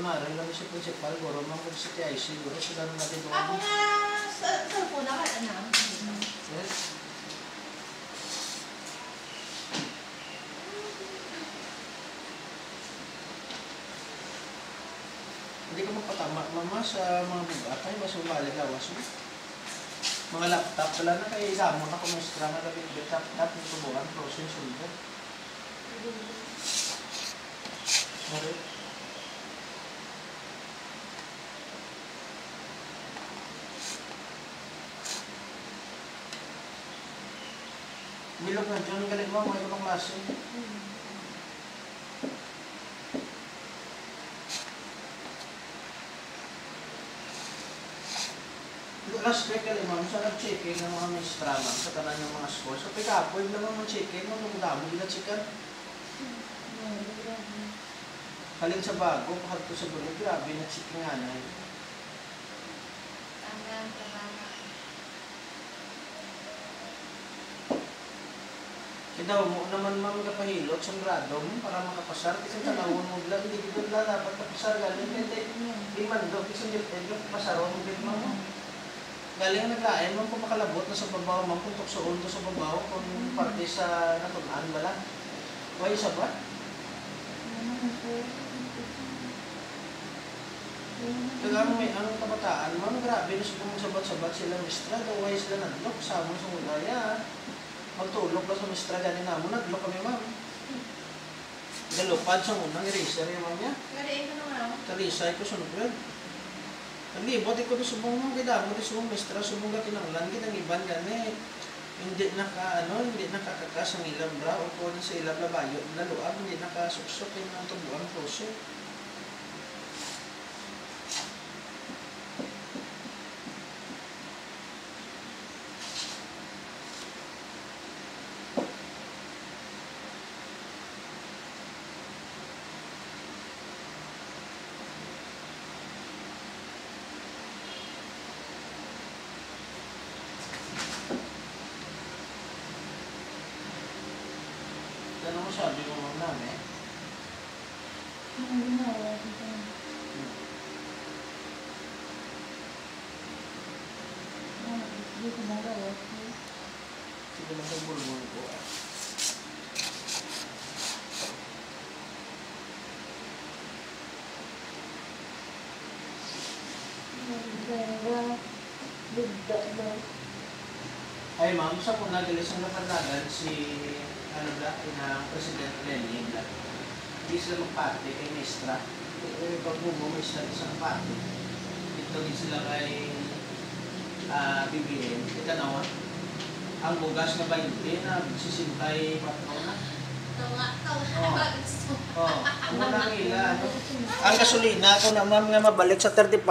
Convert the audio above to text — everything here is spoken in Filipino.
punaran lang si principal, guro man kung si TIC, guro sila na natin doon. Ako nga, sa po na ka, ano? Yes. Hindi ka magpatama, mama, sa mga bugatay, mas umalik awas mo. Mga laptop, wala na kayo isamo na kung may strang na laptop, laptop, yung tubuhan, frozen shoulder. Sorry. Bilog na dyan, galing mo, mga ibang klase. Last week, galing mo, sa nag-checking ng mga ministra lang sa tanan ng mga schools. So, pikapoy naman ng checking mo, nung damo, gila-chikan. Haling sa bago, pahagto sa gulo, grabe na checking nga na. Daw mo naman ma'am kapahilot sa grado mo para makapasar kasi tanawon mo lang hindi dito na dapat kapasar galing hindi man daw kasi hindi pasaron mo din mo galing naglain mo kung makalabot na sa babaw mo kung tuksoon to sa babaw kung parte sa natunan bala why isa ba? Kaya ang kabataan ma'am grabe na sa sabat-sabat silang mistra daw why sila nadlok sa mo sa mulaya magtulog ka sa mistra ganin na mo, naglok kami ma'am. Galupad sa unang eraser yung ma'am niya. Gariin ko naman ako. Talisay ko sunod yun. Naglibot ko ito subong mo, kaya mo ito subong mistra, subong ka kinanglan, kinangiban gani. Hindi nakakakas ang ilang bra o kung sa ilang labayo, laluag, hindi nakasuksok yung ang tubuang puso. Ano mo sabi mo ma'am namin? Hindi ko magawa. Sige lang ang bulbul ko ah. Ay ma'am, sa kung nagalis ang napandagan si ano ba, na President Lenin ba? Hindi sila magparte kay Mistra. Pag may sila isang parte. Ito din sila kay BBM. Kita naman, ang bugas na 20 na sisintay patro na. Ang gasolina, kung naman nga mabalik sa 35,